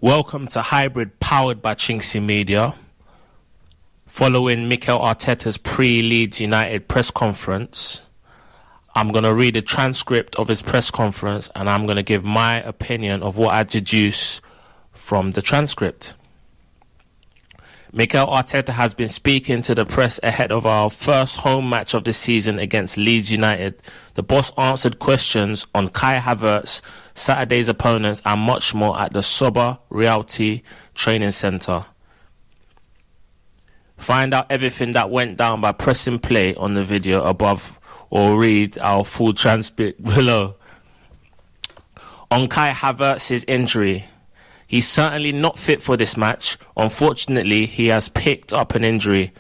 Welcome to Hybrid, powered by chinkseyMEDIA. Following Mikel Arteta's pre-Leeds United press conference, I'm going to read a transcript of his press conference and I'm going to give my opinion of what I deduce from the transcript. Mikel Arteta has been speaking to the press ahead of our first home match of the season against Leeds United. The boss answered questions on Kai Havertz, Saturday's opponents and much more at the Soba Realty Training Centre. Find out everything that went down by pressing play on the video above or read our full transcript below. On Kai Havertz's injury, he's certainly not fit for this match. Unfortunately, he has picked up an injury.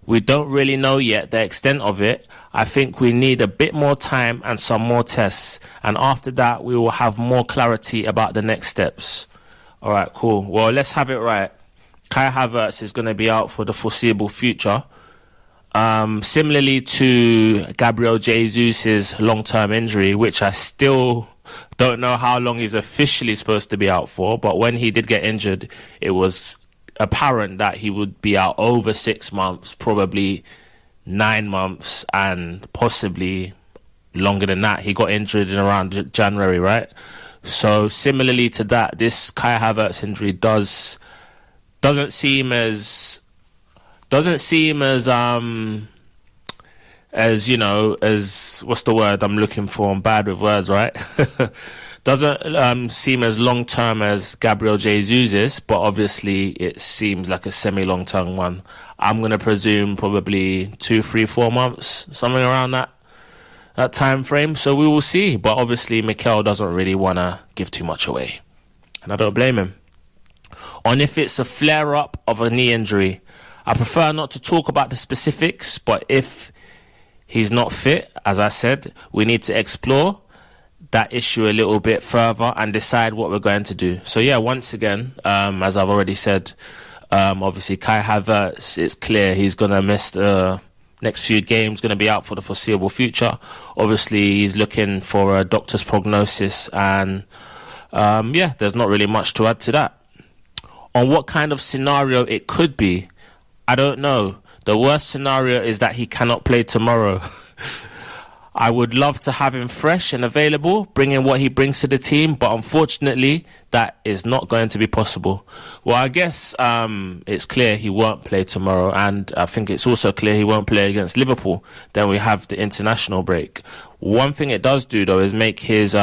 We don't really know yet the extent of it. I think we need a bit more time and some more tests. And after that, we will have more clarity about the next steps. All right, cool. Well, let's have it right. Kai Havertz is going to be out for the foreseeable future. Similarly to Gabriel Jesus' long-term injury, which I still don't know how long he's officially supposed to be out for. But when he did get injured, it was apparent that he would be out over 6 months, probably 9 months, and possibly longer than that. He got injured in around January, right? So similarly to that, this Kai Havertz injury doesn't seem as you know, as what's the word I'm looking for? I'm bad with words, right? Doesn't seem as long term as Gabriel Jesus, but obviously it seems like a semi-long term one. I'm gonna presume probably 2, 3, 4 months, something around that time frame. So we will see. But obviously Mikel doesn't really wanna give too much away, and I don't blame him. On if it's a flare up of a knee injury, I prefer not to talk about the specifics, but if he's not fit, as I said, we need to explore that issue a little bit further and decide what we're going to do. So yeah, once again, as I've already said, obviously Kai Havertz, it's clear he's going to miss the next few games, going to be out for the foreseeable future. Obviously, he's looking for a doctor's prognosis, and yeah, there's not really much to add to that. On what kind of scenario it could be, I don't know. The worst scenario is that he cannot play tomorrow. I would love to have him fresh and available, bringing what he brings to the team, but unfortunately, that is not going to be possible. Well, I guess it's clear he won't play tomorrow, and I think it's also clear he won't play against Liverpool. Then we have the international break. One thing it does do, though, is make his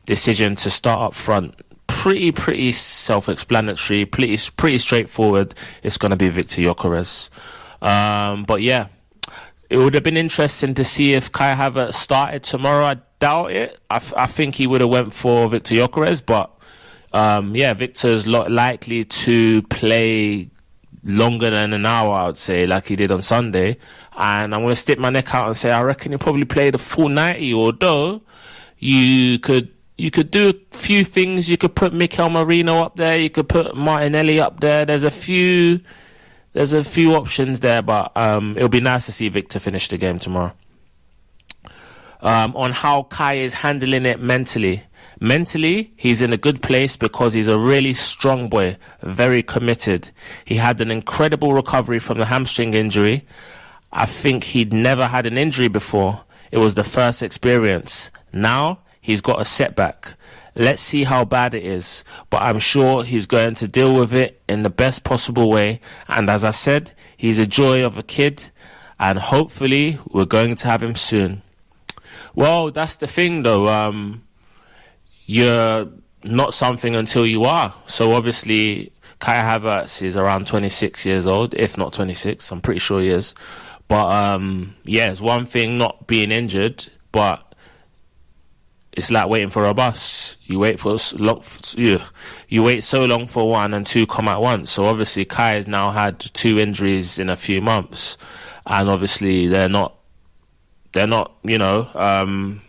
decision to start up front pretty self-explanatory, pretty straightforward. It's going to be Victor Gyökeres. But yeah, it would have been interesting to see if Kai Havertz started tomorrow. I doubt it. I think he would have went for Victor Gyökeres, but yeah, Victor's likely to play longer than an hour, I would say, like he did on Sunday. And I'm going to stick my neck out and say I reckon he'll probably play the full 90, although you could do a few things. You could put Mikel Merino up there. You could put Martinelli up there. There's a few options there, but it'll be nice to see Victor finish the game tomorrow. On how Kai is handling it mentally. Mentally, he's in a good place because he's a really strong boy, very committed. He had an incredible recovery from the hamstring injury. I think he'd never had an injury before. It was the first experience. Now, he's got a setback. Let's see how bad it is. But I'm sure he's going to deal with it in the best possible way. And as I said, he's a joy of a kid. And hopefully, we're going to have him soon. Well, that's the thing, though. You're not something until you are. So obviously, Kai Havertz is around 26 years old, if not 26. I'm pretty sure he is. But yeah, it's one thing not being injured, but it's like waiting for a bus. You wait you wait so long for one and two come at once. So obviously Kai has now had 2 injuries in a few months, and obviously they're not, you know,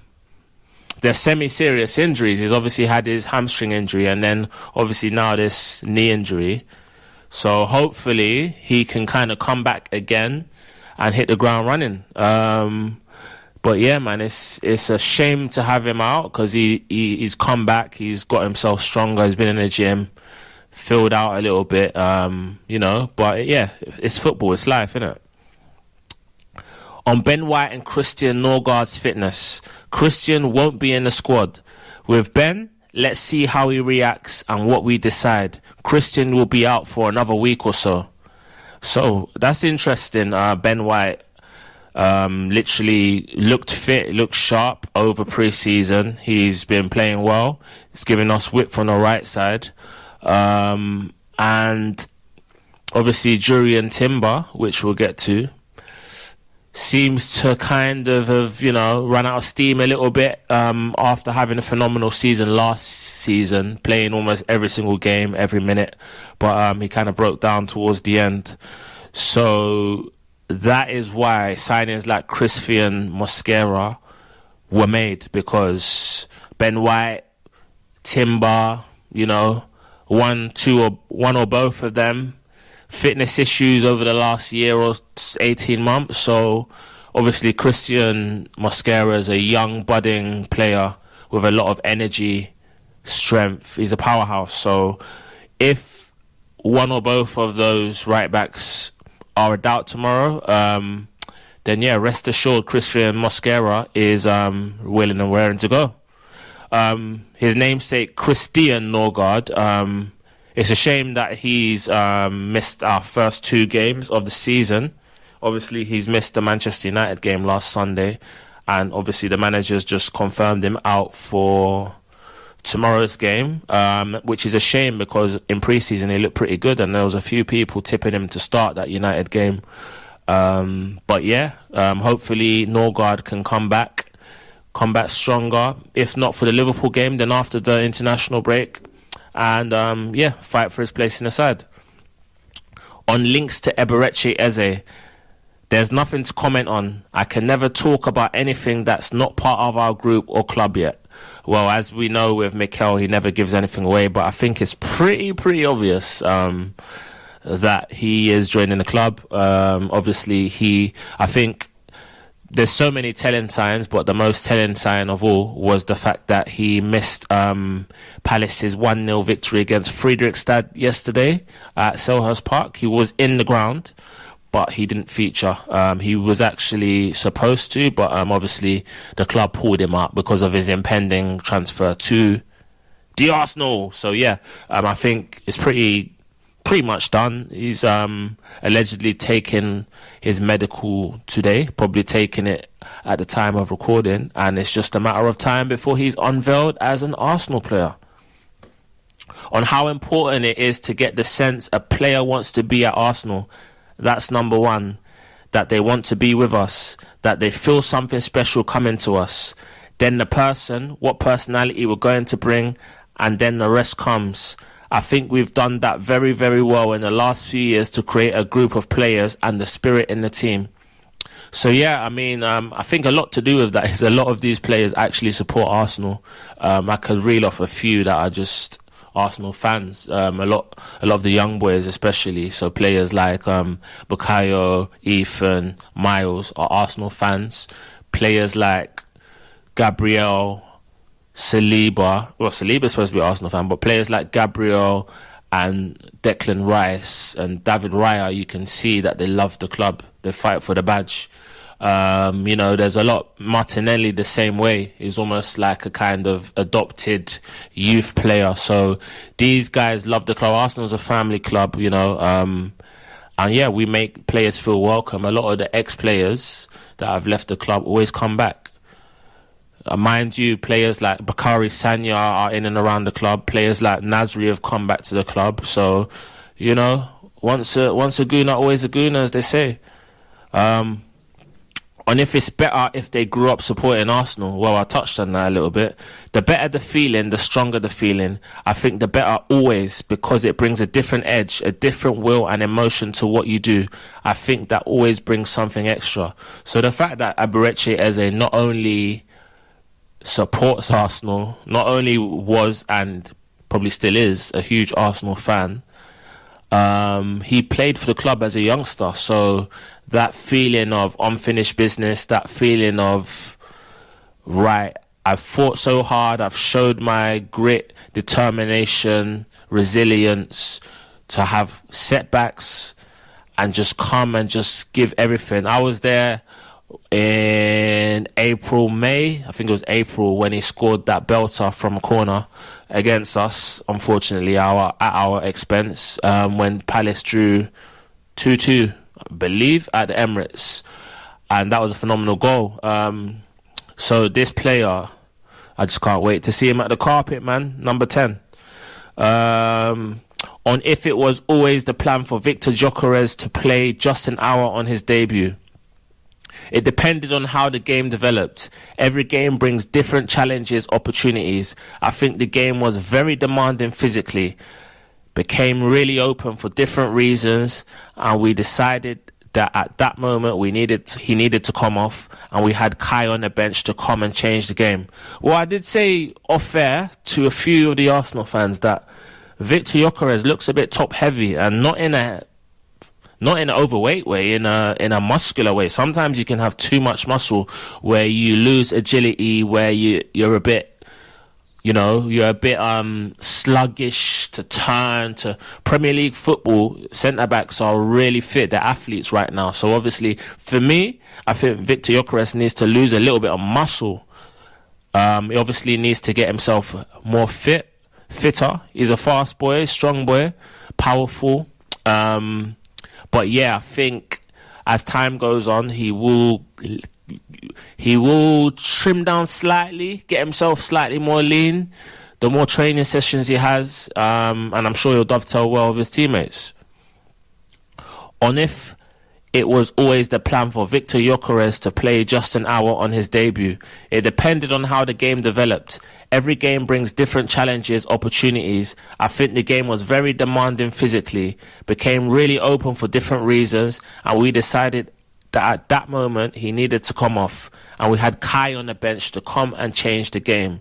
they're semi-serious injuries. He's obviously had his hamstring injury and then obviously now this knee injury. So hopefully he can kind of come back again and hit the ground running. But yeah, man, it's a shame to have him out because he's come back. He's got himself stronger. He's been in the gym, filled out a little bit, you know. But yeah, it's football. It's life, isn't it? On Ben White and Christian Norgard's fitness, Christian won't be in the squad. With Ben, let's see how he reacts and what we decide. Christian will be out for another week or so. So that's interesting. Ben White literally looked fit, looked sharp over pre-season. He's been playing well. He's giving us width on the right side. And obviously Jurriën Timber, which we'll get to, seems to kind of have, you know, run out of steam a little bit after having a phenomenal season last season, playing almost every single game, every minute. But he kind of broke down towards the end. So that is why signings like Christian Mosquera were made, because Ben White, Timber, you know, one or both of them, fitness issues over the last year or 18 months. So obviously Christian Mosquera is a young budding player with a lot of energy, strength. He's a powerhouse. So if one or both of those right backs are a doubt tomorrow, then yeah, rest assured Christian Mosquera is willing and raring to go. His namesake Christian Norgard, it's a shame that he's missed our first 2 games of the season. Obviously, he's missed the Manchester United game last Sunday, and obviously the manager's just confirmed him out for tomorrow's game, which is a shame because in pre-season he looked pretty good, and there was a few people tipping him to start that United game. But yeah, hopefully Norgard can come back stronger. If not for the Liverpool game, then after the international break. And yeah, fight for his place in the side. On links to Eberechi Eze, there's nothing to comment on. I can never talk about anything that's not part of our group or club yet. Well, as we know with Mikel, he never gives anything away, but I think it's pretty obvious that he is joining the club. Obviously, I think there's so many telling signs, but the most telling sign of all was the fact that he missed Palace's 1-0 victory against Fredrikstad yesterday at Selhurst Park. He was in the ground, but he didn't feature. He was actually supposed to, but obviously the club pulled him up because of his impending transfer to the Arsenal. So yeah, I think it's pretty much done. He's allegedly taken his medical today, probably taken it at the time of recording, and it's just a matter of time before he's unveiled as an Arsenal player. On how important it is to get the sense a player wants to be at Arsenal, that's number one. That they want to be with us, that they feel something special coming to us. Then the person, what personality we're going to bring, and then the rest comes. I think we've done that very, very well in the last few years to create a group of players and the spirit in the team. So yeah, I mean, I think a lot to do with that is a lot of these players actually support Arsenal. I could reel off a few that are just Arsenal fans. A lot of the young boys especially. So players like Bukayo, Ethan, Miles are Arsenal fans. Players like Gabriel, Saliba, well, Saliba's supposed to be an Arsenal fan, but players like Gabriel and Declan Rice and David Raya, you can see that they love the club. They fight for the badge. You know, there's a lot. Martinelli the same way. He's almost like a kind of adopted youth player. So these guys love the club. Arsenal's a family club, you know. And yeah, we make players feel welcome. A lot of the ex-players that have left the club always come back. Mind you, players like Bakary Sagna are in and around the club. Players like Nasri have come back to the club. So, you know, once a Gooner, always a Gooner, as they say. And if it's better if they grew up supporting Arsenal, well, I touched on that a little bit. The better the feeling, the stronger the feeling. I think the better always, because it brings a different edge, a different will and emotion to what you do. I think that always brings something extra. So the fact that Eberechi Eze not only supports Arsenal, not only was and probably still is a huge Arsenal fan, he played for the club as a youngster, so that feeling of unfinished business, that feeling of right, I've fought so hard, I've showed my grit, determination, resilience to have setbacks and just come and just give everything. I was there in April, May, I think it was April, when he scored that belter from a corner against us, unfortunately, at our expense, when Palace drew 2-2, I believe, at the Emirates. And that was a phenomenal goal. So this player, I just can't wait to see him at the carpet, man. Number 10. On if it was always the plan for Victor Gyökeres to play just an hour on his debut. It depended on how the game developed. Every game brings different challenges, opportunities. I think the game was very demanding physically, became really open for different reasons, and we decided that at that moment he needed to come off, and we had Kai on the bench to come and change the game. Well, I did say off air to a few of the Arsenal fans that Victor Gyökeres looks a bit top heavy, and not in an overweight way, in a muscular way. Sometimes you can have too much muscle where you lose agility, where you're a bit, you're a bit sluggish to turn. To Premier League football, centre-backs are really fit. They're athletes right now. So obviously, for me, I think Victor Gyökeres needs to lose a little bit of muscle. He obviously needs to get himself more fitter. He's a fast boy, strong boy, powerful. But yeah, I think as time goes on, he will trim down slightly, get himself slightly more lean, the more training sessions he has, and I'm sure he'll dovetail well with his teammates. On if it was always the plan for Victor Gyökeres to play just an hour on his debut. It depended on how the game developed. Every game brings different challenges, opportunities. I think the game was very demanding physically, became really open for different reasons, and we decided that at that moment he needed to come off, and we had Kai on the bench to come and change the game.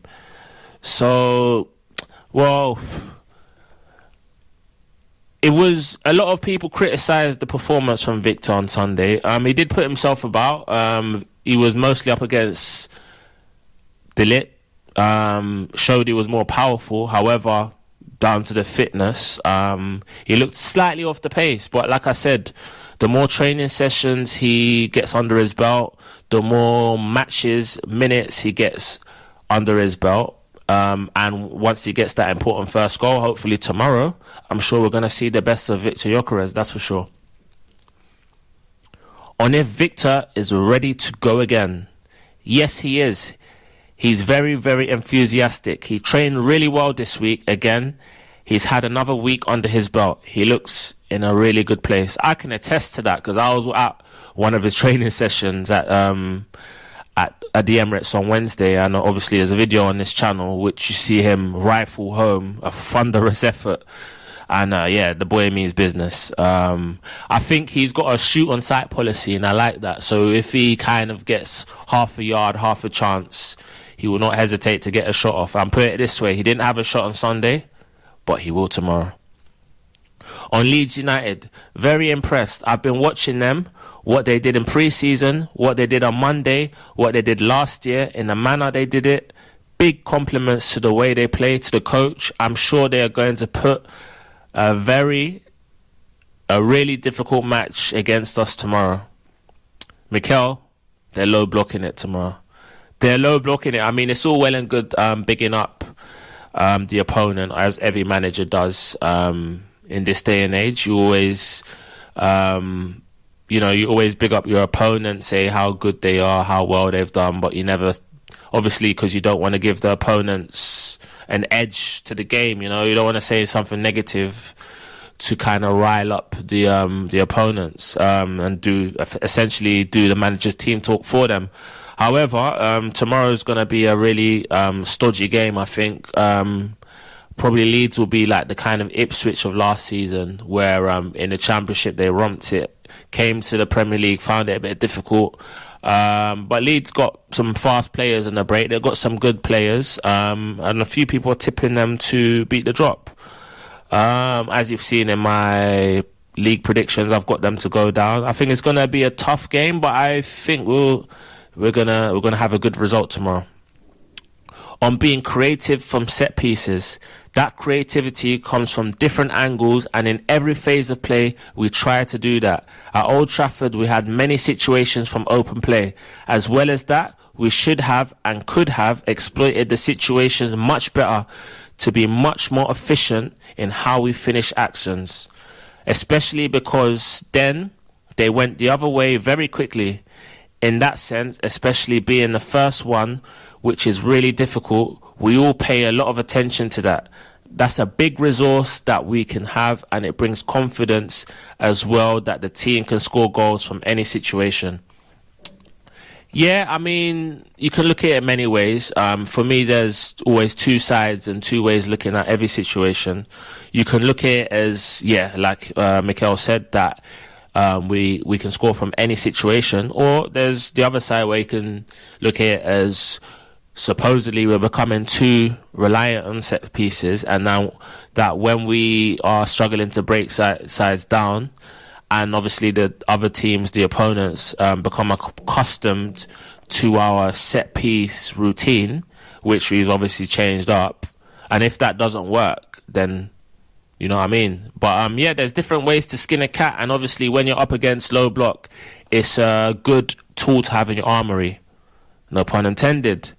So, well, it was a lot of people criticised the performance from Victor on Sunday. He did put himself about. He was mostly up against De Ligt. Showed he was more powerful. However, down to the fitness, he looked slightly off the pace. But like I said, the more training sessions he gets under his belt, the more matches, minutes he gets under his belt. And once he gets that important first goal, hopefully tomorrow, I'm sure we're going to see the best of Victor Gyökeres, that's for sure. On if Victor is ready to go again. Yes, he is. He's very, very enthusiastic. He trained really well this week again. He's had another week under his belt. He looks in a really good place. I can attest to that because I was at one of his training sessions at the Emirates on Wednesday, and obviously there's a video on this channel which you see him rifle home a thunderous effort, and yeah, the boy means business. I think he's got a shoot on sight policy, and I like that. So if he kind of gets half a yard, half a chance, he will not hesitate to get a shot off. And put it this way, he didn't have a shot on Sunday, but he will tomorrow. On Leeds United, very impressed. I've been watching them, what they did in pre-season, what they did on Monday, what they did last year, in the manner they did it. Big compliments to the way they play, to the coach. I'm sure they are going to put a really difficult match against us tomorrow. Mikel, they're low blocking it tomorrow. They're low blocking it. I mean, it's all well and good bigging up the opponent, as every manager does in this day and age. You always... you always big up your opponent, say how good they are, how well they've done, but you never, obviously, because you don't want to give the opponents an edge to the game. You don't want to say something negative to kind of rile up the opponents and essentially do the manager's team talk for them. However, tomorrow's going to be a really stodgy game, I think. Probably Leeds will be like the kind of Ipswich of last season, where in the Championship they romped it, came to the Premier League, found it a bit difficult. But Leeds got some fast players in the break. They've got some good players, and a few people are tipping them to beat the drop. As you've seen in my league predictions, I've got them to go down. I think it's going to be a tough game, but I think we're gonna have a good result tomorrow. on being creative from set pieces. That creativity comes from different angles, and in every phase of play, we try to do that. At Old Trafford, we had many situations from open play. As well as that, we should have and could have exploited the situations much better to be much more efficient in how we finish actions. Especially because then they went the other way very quickly. In that sense, especially being the first one, which is really difficult, we all pay a lot of attention to that. That's a big resource that we can have, and it brings confidence as well that the team can score goals from any situation. Yeah, I mean, you can look at it many ways. For me, there's always two sides and two ways looking at every situation. You can look at it as, like Mikel said, that we can score from any situation, or there's the other side where you can look at it as supposedly we're becoming too reliant on set pieces, and now that when we are struggling to break sides down, and obviously the other teams, the opponents, become accustomed to our set piece routine, which we've obviously changed up, and if that doesn't work, then you know what I mean. But there's different ways to skin a cat, and obviously when you're up against low block, it's a good tool to have in your armory. No pun intended.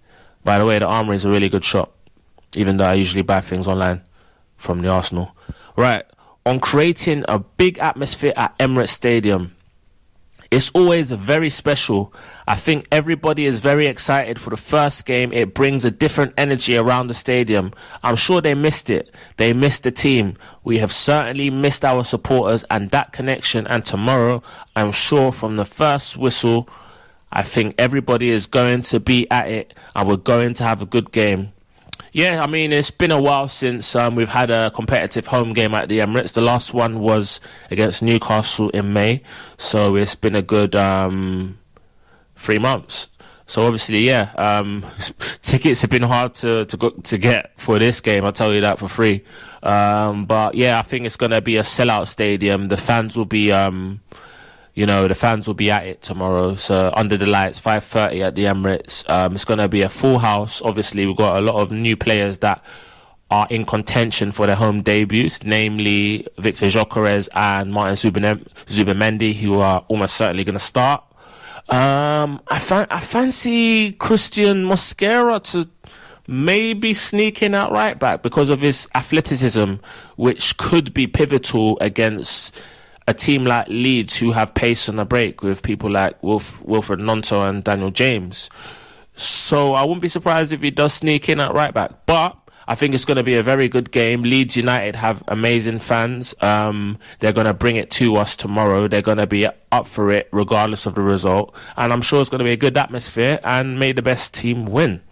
By the way, the armory is a really good shop, even though I usually buy things online from the Arsenal. Right, on creating a big atmosphere at Emirates Stadium. It's always very special. I think everybody is very excited for the first game. It brings a different energy around the stadium. I'm sure they missed it. They missed the team. We have certainly missed our supporters and that connection. And tomorrow, I'm sure from the first whistle, I think everybody is going to be at it and we're going to have a good game. Yeah, I mean, it's been a while since we've had a competitive home game at the Emirates. The last one was against Newcastle in May. So it's been a good 3 months. So obviously, tickets have been hard to get for this game. I'll tell you that for free. But yeah, I think it's going to be a sellout stadium. The fans will be... the fans will be at it tomorrow. So under the lights, 5:30 at the Emirates. It's going to be a full house. Obviously, we've got a lot of new players that are in contention for their home debuts, namely Victor Gyökeres and Martin Zubimendi, who are almost certainly going to start. I fancy Christian Mosquera to maybe sneak in at right back because of his athleticism, which could be pivotal against a team like Leeds, who have pace on the break with people like Wilfred Gnonto and Daniel James. So I wouldn't be surprised if he does sneak in at right back. But I think it's going to be a very good game. Leeds United have amazing fans. They're going to bring it to us tomorrow. They're going to be up for it regardless of the result. And I'm sure it's going to be a good atmosphere, and may the best team win.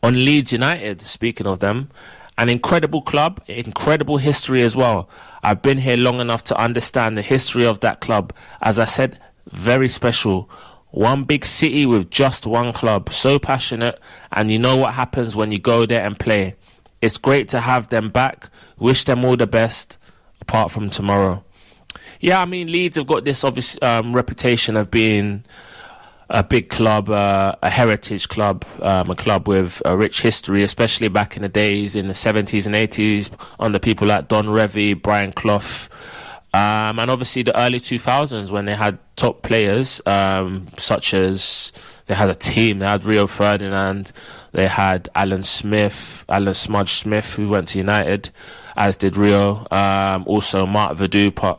On Leeds United, speaking of them, an incredible club, incredible history as well. I've been here long enough to understand the history of that club. As I said, very special. One big city with just one club. So passionate, and you know what happens when you go there and play. It's great to have them back. Wish them all the best, apart from tomorrow. Yeah, I mean, Leeds have got this obvious reputation of being a big club, a heritage club, a club with a rich history, especially back in the days in the 70s and 80s under people like Don Revie, Brian Clough, and obviously the early 2000s when they had top players, such as they had a team. They had Rio Ferdinand, they had Alan Smudge Smith, who went to United, as did Rio. Also Mark Viduka,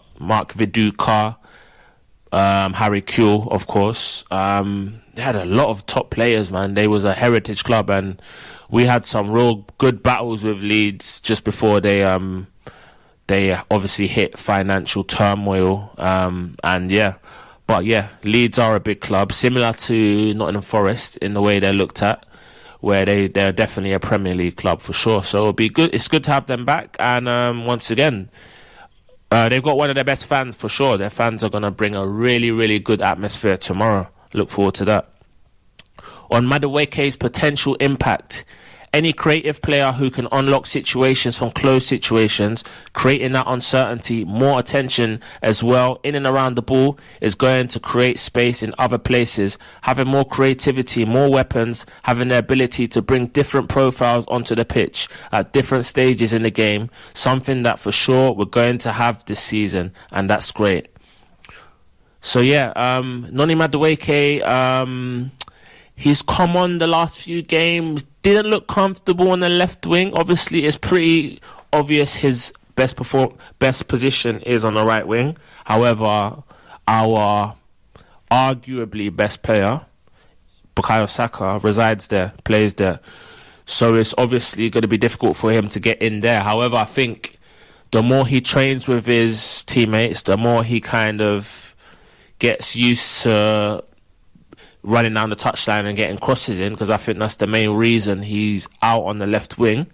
Harry Kewell, of course. They had a lot of top players, man. They was a heritage club, and we had some real good battles with Leeds just before they obviously hit financial turmoil. But Leeds are a big club, similar to Nottingham Forest in the way they're looked at, where they're definitely a Premier League club for sure. So it'll be good. It's good to have them back, and once again, they've got one of their best fans for sure. Their fans are going to bring a really, really good atmosphere tomorrow. Look forward to that. On Madueke's potential impact, Any creative player who can unlock situations from closed situations, creating that uncertainty, more attention as well in and around the ball, is going to create space in other places. Having more creativity, more weapons, having the ability to bring different profiles onto the pitch at different stages in the game, something that for sure we're going to have this season, and that's great. So yeah, Noni Madueke, he's come on the last few games, didn't look comfortable on the left wing. Obviously, it's pretty obvious his best position is on the right wing. However, our arguably best player, Bukayo Saka, resides there, plays there. So it's obviously going to be difficult for him to get in there. However, I think the more he trains with his teammates, the more he kind of gets used to running down the touchline and getting crosses in, because I think that's the main reason he's out on the left wing.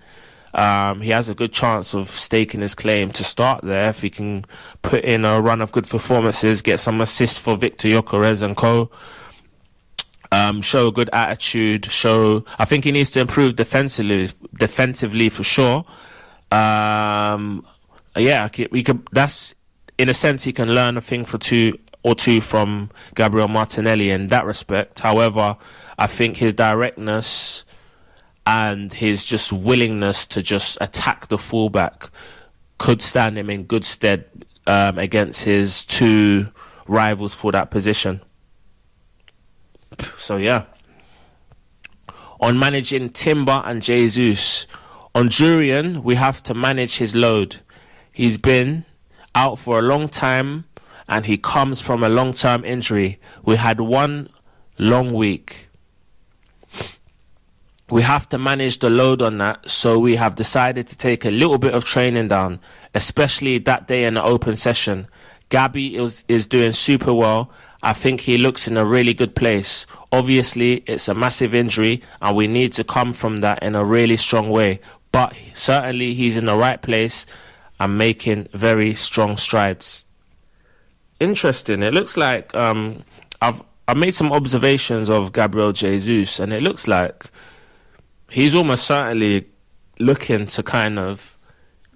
He has a good chance of staking his claim to start there if he can put in a run of good performances, get some assists for Victor Gyökeres and co. Show a good attitude. I think he needs to improve defensively for sure. We could. That's in a sense he can learn a thing or two from Gabriel Martinelli in that respect. However, I think his directness and his just willingness to just attack the fullback could stand him in good stead against his two rivals for that position. So yeah. On managing Timber and Jesus, on Jurian, we have to manage his load. He's been out for a long time, and he comes from a long-term injury. We had one long week. We have to manage the load on that, so we have decided to take a little bit of training down, especially that day in the open session. Gabby is doing super well. I think he looks in a really good place. Obviously, it's a massive injury, and we need to come from that in a really strong way. But certainly, he's in the right place and making very strong strides. Interesting. It looks like I've made some observations of Gabriel Jesus, and it looks like he's almost certainly looking to kind of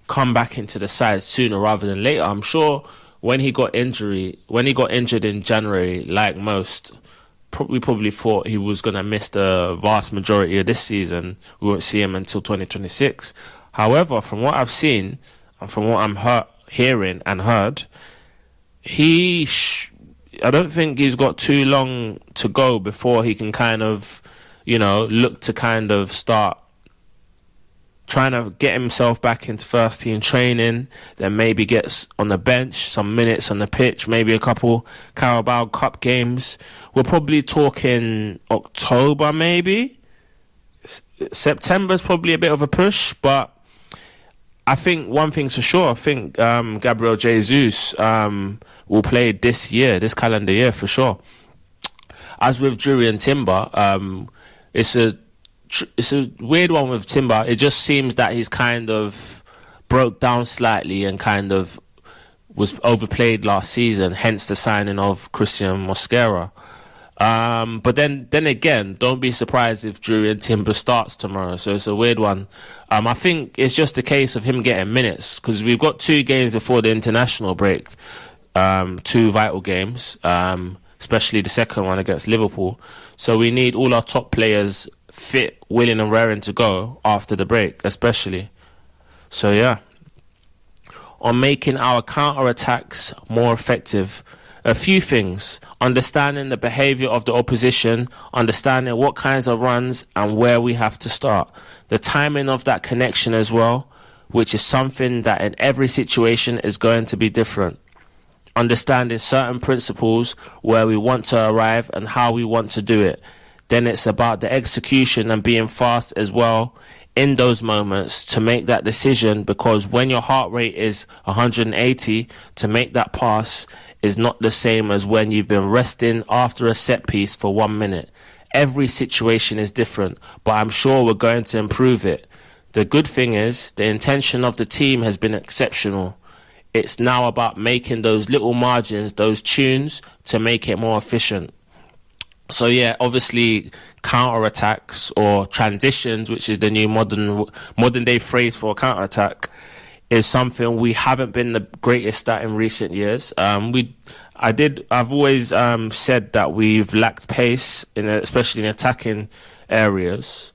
come back into the side sooner rather than later. I'm sure when he got injured in January, like most, we probably thought he was going to miss the vast majority of this season. We won't see him until 2026. However, from what I've seen and from what I'm hearing and heard, I don't think he's got too long to go before he can kind of, look to kind of start trying to get himself back into first team training, then maybe gets on the bench, some minutes on the pitch, maybe a couple Carabao Cup games. We're probably talking October maybe. September's probably a bit of a push, but I think one thing's for sure. I think Gabriel Jesus will play this calendar year for sure. As with Jurian Timber, it's a weird one with Timber. It just seems that he's kind of broke down slightly and kind of was overplayed last season, hence the signing of Christian Mosquera. But then again, don't be surprised if Jurian Timber starts tomorrow. So it's a weird one. I think it's just a case of him getting minutes, because we've got 2 games before the international break, 2 vital games, especially the second one against Liverpool. So we need all our top players fit, willing and raring to go after the break, especially. So yeah. On making our counter-attacks more effective, a few things: understanding the behaviour of the opposition, understanding what kinds of runs and where we have to start, the timing of that connection as well, which is something that in every situation is going to be different, understanding certain principles, where we want to arrive and how we want to do it. Then it's about the execution and being fast as well in those moments to make that decision, because when your heart rate is 180, to make that pass is not the same as when you've been resting after a set piece for 1 minute. Every situation is different, but I'm sure we're going to improve it. The good thing is the intention of the team has been exceptional. It's now about making those little margins, those tunes, to make it more efficient. So yeah, obviously counter attacks or transitions, which is the new modern day phrase for counter attack, is something we haven't been the greatest at in recent years. I've always said that we've lacked pace especially in attacking areas.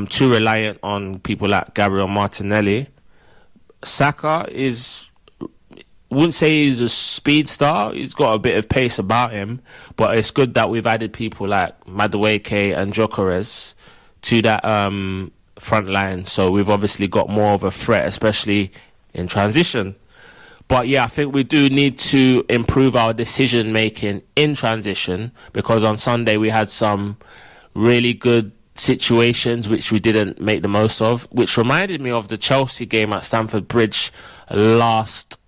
Too reliant on people like Gabriel Martinelli. Saka wouldn't say he's a speed star. He's got a bit of pace about him, but it's good that we've added people like Madueke and Gyökeres to that front line. So we've obviously got more of a threat, especially in transition. But yeah, I think we do need to improve our decision making in transition, because on Sunday we had some really good situations which we didn't make the most of, which reminded me of the Chelsea game at Stamford Bridge last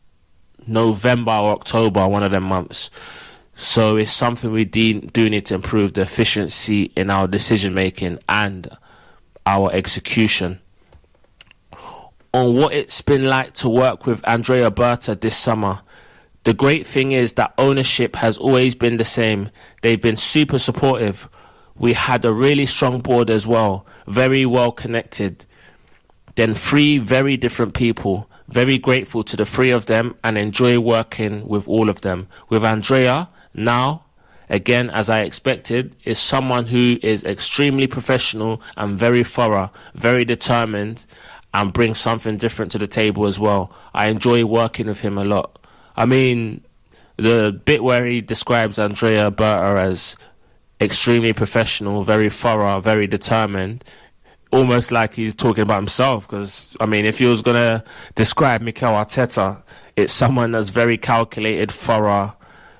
November or October, one of them months. So it's something we do need to improve, the efficiency in our decision making and our execution. On what it's been like to work with Andrea Berta this summer, the great thing is that ownership has always been the same. They've been super supportive. We had a really strong board as well, very well connected. Then 3 very different people. Very grateful to the 3 of them and enjoy working with all of them. With Andrea, now, again, as I expected, is someone who is extremely professional and very thorough, very determined, and brings something different to the table as well. I enjoy working with him a lot. I mean, the bit where he describes Andrea Berta as extremely professional, very thorough, very determined, almost like he's talking about himself, because, I mean, if he was going to describe Mikel Arteta, it's someone that's very calculated, thorough,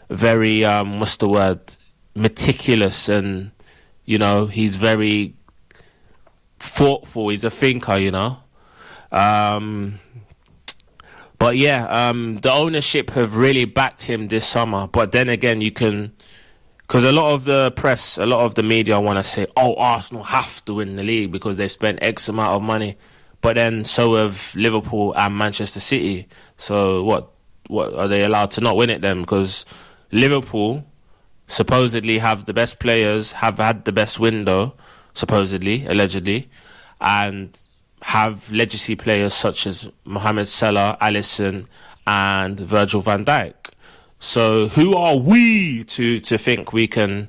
very, meticulous, and, he's very thoughtful. He's a thinker, But yeah, the ownership have really backed him this summer. But then again, because a lot of the press, a lot of the media want to say, Arsenal have to win the league because they've spent X amount of money. But then so have Liverpool and Manchester City. So what are they allowed to not win it then? Because Liverpool supposedly have the best players, have had the best window, supposedly, allegedly, and have legacy players such as Mohamed Salah, Alisson, and Virgil van Dijk. So who are we to think we can,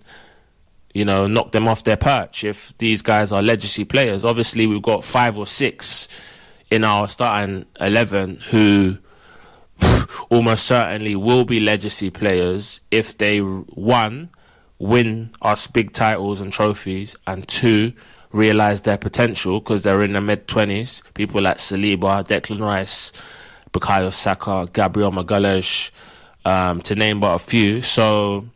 knock them off their perch if these guys are legacy players? Obviously, we've got 5 or 6 in our starting 11 who almost certainly will be legacy players if they, 1, win us big titles and trophies, and 2, realise their potential because they're in their mid-20s. People like Saliba, Declan Rice, Bukayo Saka, Gabriel Magalhaes, to name but a few. So,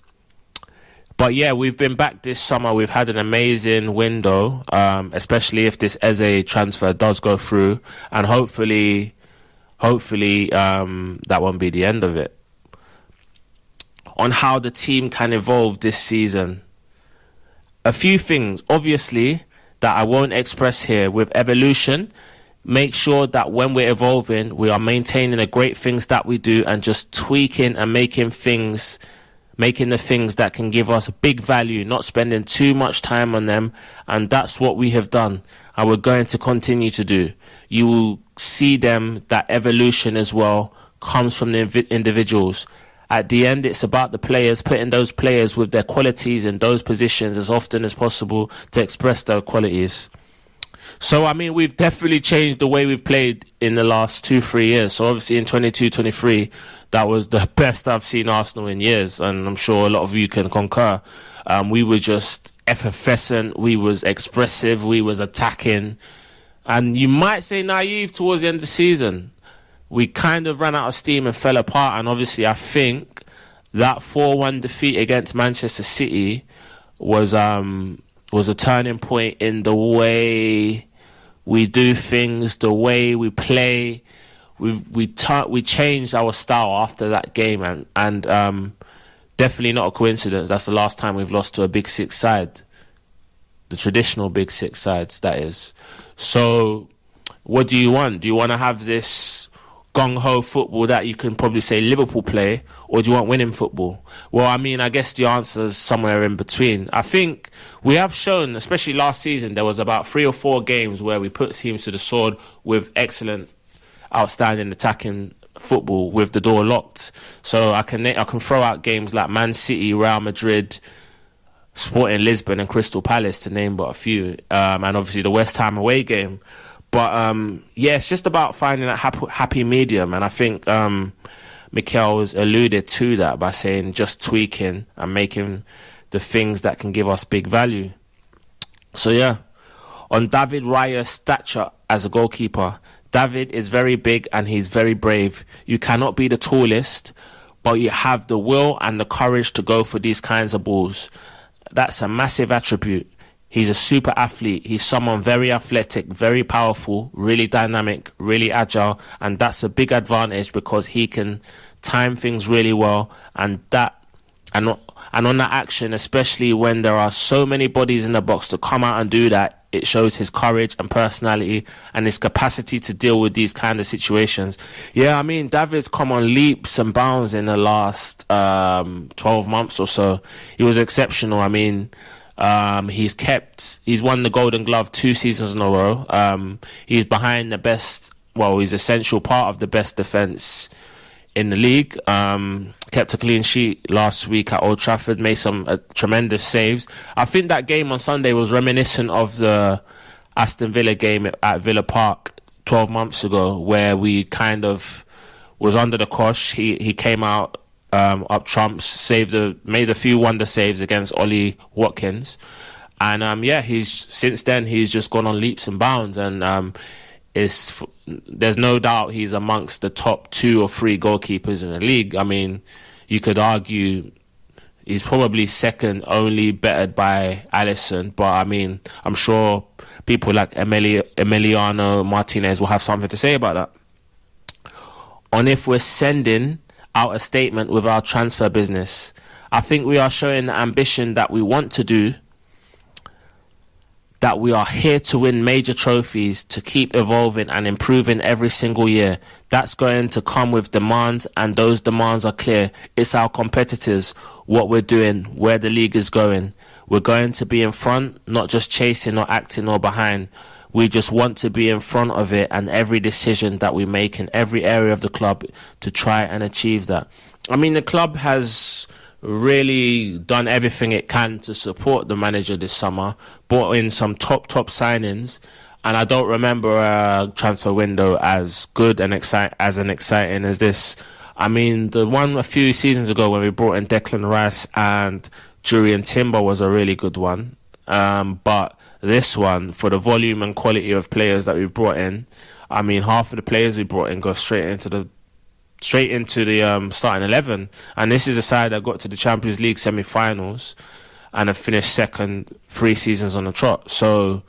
but yeah, we've been back this summer. We've had an amazing window, especially if this Eze transfer does go through, and hopefully, that won't be the end of it. On how the team can evolve this season, a few things, obviously, that I won't express here. With evolution, make sure that when we're evolving, we are maintaining the great things that we do and just tweaking and making the things that can give us big value, not spending too much time on them. And that's what we have done, and we're going to continue to do. You will see that evolution as well comes from the individuals. At the end, it's about the players, putting those players with their qualities in those positions as often as possible to express their qualities. So, I mean, we've definitely changed the way we've played in the last 2-3 years. So, obviously, in 22-23, that was the best I've seen Arsenal in years. And I'm sure a lot of you can concur. We were just effervescent. We was expressive. We was attacking. And you might say naive towards the end of the season. We kind of ran out of steam and fell apart. And obviously, I think that 4-1 defeat against Manchester City was a turning point in the way we do things, the way we play. We changed our style after that game, and definitely not a coincidence. That's the last time we've lost to a Big Six side, the traditional Big Six sides, that is. So, what do you want? Do you want to have this gung-ho football that you can probably say Liverpool play, or do you want winning football? Well, I mean, I guess the answer is somewhere in between. I think we have shown, especially last season, there was about 3 or 4 games where we put teams to the sword with excellent, outstanding attacking football with the door locked. So I can throw out games like Man City, Real Madrid, Sporting Lisbon and Crystal Palace, to name but a few, and obviously the West Ham away game. But yeah, it's just about finding that happy medium, and I think Mikel has alluded to that by saying just tweaking and making the things that can give us big value. So yeah, on David Raya's stature as a goalkeeper, David is very big and he's very brave. You cannot be the tallest, but you have the will and the courage to go for these kinds of balls. That's a massive attribute. He's a super athlete. He's someone very athletic, very powerful, really dynamic, really agile. And that's a big advantage because he can time things really well. And on that action, especially when there are so many bodies in the box to come out and do that, it shows his courage and personality and his capacity to deal with these kind of situations. Yeah, I mean, David's come on leaps and bounds in the last 12 months or so. He was exceptional. I mean, he's won the Golden Glove 2 seasons in a row. He's behind the best, he's essential part of the best defence in the league. Kept a clean sheet last week at Old Trafford, made some tremendous saves. I think that game on Sunday was reminiscent of the Aston Villa game at Villa Park 12 months ago, where we kind of was under the cosh. He came out up trumps, made a few wonder saves against Ollie Watkins, and since then he's just gone on leaps and bounds, and there's no doubt he's amongst the top 2 or 3 goalkeepers in the league. I mean, you could argue he's probably second, only bettered by Alisson, but I mean, I'm sure people like Emiliano Martinez will have something to say about that. On if we're sending out a statement with our transfer business, I think we are showing the ambition that we want to do, that we are here to win major trophies, to keep evolving and improving every single year. That's going to come with demands, and those demands are clear. It's our competitors, what we're doing, where the league is going. We're going to be in front, not just chasing or acting or behind. We just want to be in front of it, and every decision that we make in every area of the club to try and achieve that. I mean, the club has really done everything it can to support the manager this summer, brought in some top signings, and I don't remember a transfer window as good and exciting as this. I mean, the one a few seasons ago when we brought in Declan Rice and Jurriën Timber was a really good one, but this one, for the volume and quality of players that we've brought in, I mean, half of the players we brought in go straight into the starting 11, and this is a side that got to the Champions League semi-finals and have finished second 3 seasons on the trot. So,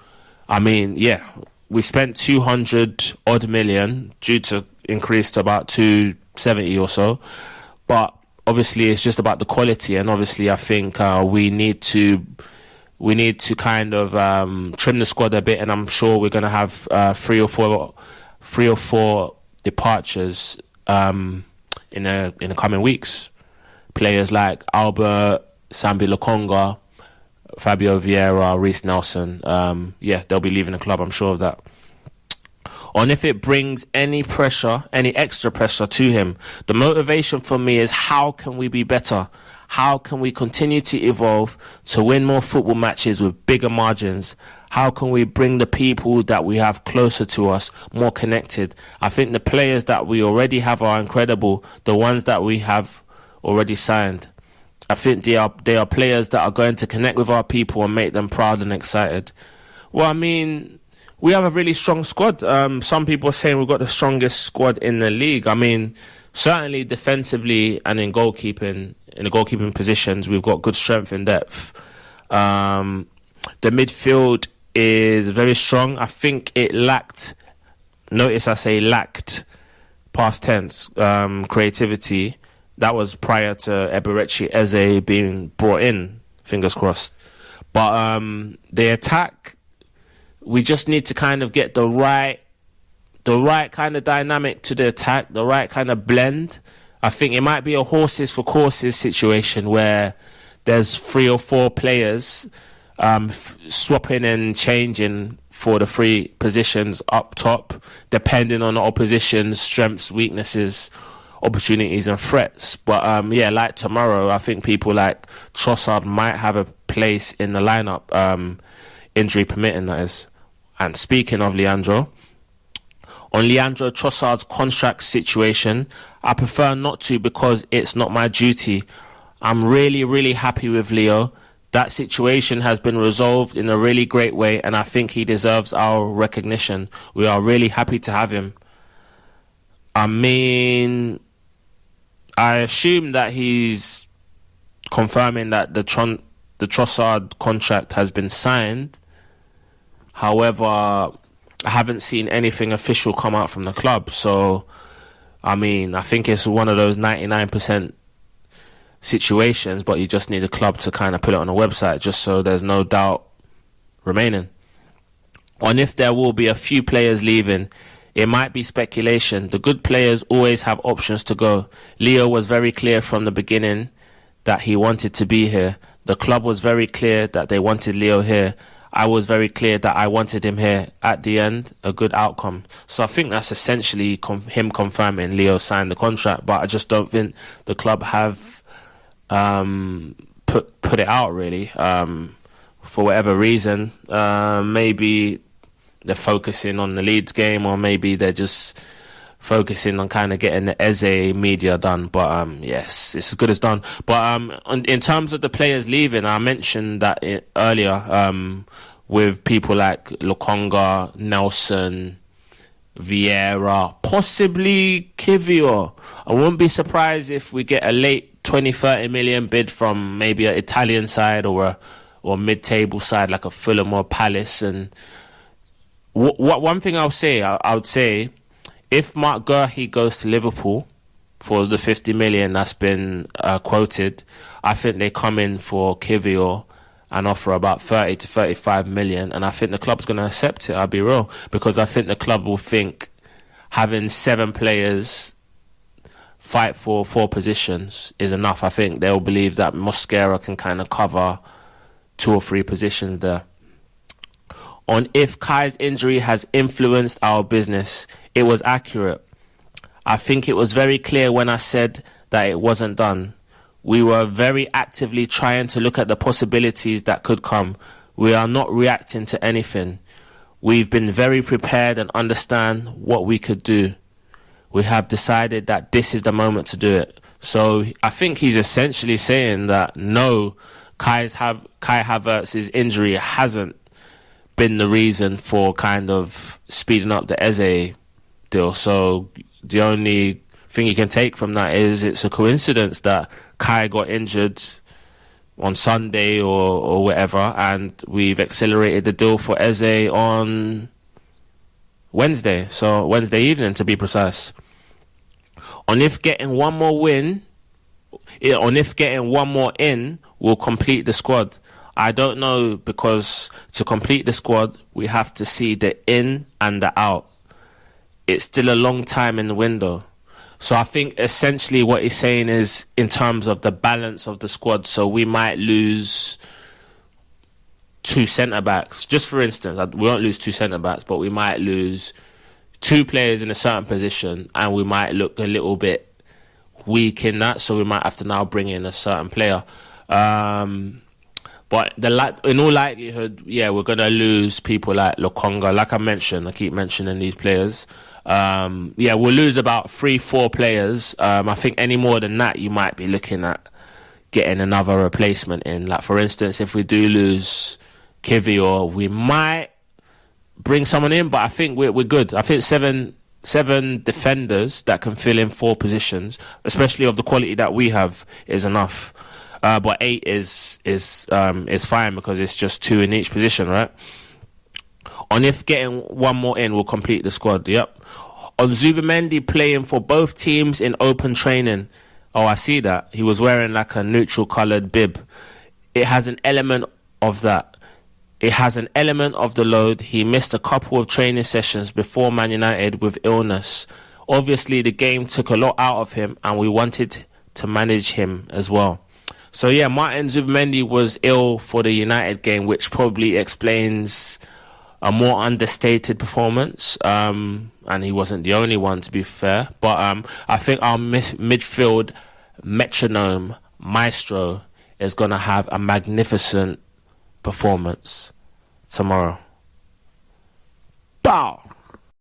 I mean, yeah, we spent 200 odd million, due to increase to about 270 or so, but obviously it's just about the quality, and obviously I think we need to kind of trim the squad a bit, and I'm sure we're going to have 3 or 4 departures in the coming weeks. Players like Albert, Sambi Lokonga, Fabio Vieira, Reece Nelson, they'll be leaving the club, I'm sure of that. On if it brings any extra pressure to him, the motivation for me is, how can we be better? How can we continue to evolve to win more football matches with bigger margins? How can we bring the people that we have closer to us, more connected? I think the players that we already have are incredible, the ones that we have already signed. I think they are players that are going to connect with our people and make them proud and excited. Well, I mean, we have a really strong squad. Some people are saying we've got the strongest squad in the league. I mean, certainly defensively and in the goalkeeping positions, we've got good strength and depth. The midfield is very strong. I think it lacked, notice I say lacked, past tense, creativity. That was prior to Eberechi Eze being brought in, fingers crossed. But the attack, we just need to kind of get the right the right kind of dynamic to the attack, the right kind of blend. I think it might be a horses for courses situation where there's 3 or 4 players swapping and changing for the 3 positions up top, depending on the opposition's strengths, weaknesses, opportunities and threats. But like tomorrow, I think people like Trossard might have a place in the lineup, injury permitting, that is. And speaking of Leandro, on Leandro Trossard's contract situation, I prefer not to because it's not my duty. I'm really, really happy with Leo. That situation has been resolved in a really great way, and I think he deserves our recognition. We are really happy to have him. I mean, I assume that he's confirming that the Trossard contract has been signed. However, I haven't seen anything official come out from the club. So, I mean, I think it's one of those 99% situations, but you just need a club to kind of put it on a website just so there's no doubt remaining. On if there will be a few players leaving, it might be speculation. The good players always have options to go. Leo was very clear from the beginning that he wanted to be here. The club was very clear that they wanted Leo here. I was very clear that I wanted him here. At the end, a good outcome. So I think that's essentially him confirming Leo signed the contract, but I just don't think the club have put it out really, for whatever reason. Maybe they're focusing on the Leeds game, or maybe they're just focusing on kind of getting the Eze media done. But yes, it's as good as done. But in terms of the players leaving, I mentioned that earlier, with people like Lokonga, Nelson, Vieira, possibly Kivior. I wouldn't be surprised if we get a late 20-30 million bid from maybe an Italian side or mid-table side like a Fulham or Palace. And one thing I would say, if Mark Guehi goes to Liverpool for the 50 million that's been quoted, I think they come in for Kivior and offer about 30 to 35 million, and I think the club's going to accept it, I'll be real, because I think the club will think having 7 players fight for 4 positions is enough. I think they'll believe that Mosquera can kind of cover 2 or 3 positions there. On if Kai's injury has influenced our business, it was accurate. I think it was very clear when I said that it wasn't done. We were very actively trying to look at the possibilities that could come. We are not reacting to anything. We've been very prepared and understand what we could do. We have decided that this is the moment to do it. So I think he's essentially saying that no, Kai Havertz's injury hasn't been the reason for kind of speeding up the Eze deal. So the only thing you can take from that is it's a coincidence that Kai got injured on Sunday or whatever, and we've accelerated the deal for Eze on Wednesday. So Wednesday evening, to be precise. On if getting one more in will complete the squad. I don't know, because to complete the squad, we have to see the in and the out. It's still a long time in the window. So I think essentially what he's saying is in terms of the balance of the squad, so we might lose 2 centre-backs. Just for instance, we won't lose 2 centre-backs, but we might lose 2 players in a certain position, and we might look a little bit weak in that, so we might have to now bring in a certain player. But in all likelihood, yeah, we're going to lose people like Lokonga. Like I mentioned, I keep mentioning these players. We'll lose about 3-4 players. I think any more than that, you might be looking at getting another replacement in. Like, for instance, if we do lose Kivior, we might bring someone in, but I think we're good. I think seven defenders that can fill in 4 positions, especially of the quality that we have, is enough. But 8 is fine because it's just 2 in each position, right? On if getting one more in will complete the squad, yep. On Zubamendi playing for both teams in open training. Oh, I see that. He was wearing like a neutral coloured bib. It has an element of that. it has an element of the load. He missed a couple of training sessions before Man United with illness. Obviously, the game took a lot out of him, and we wanted to manage him as well. So yeah, Martin Zubimendi was ill for the United game, which probably explains a more understated performance. And he wasn't the only one, to be fair. But I think our midfield metronome, maestro, is going to have a magnificent performance tomorrow. Bow!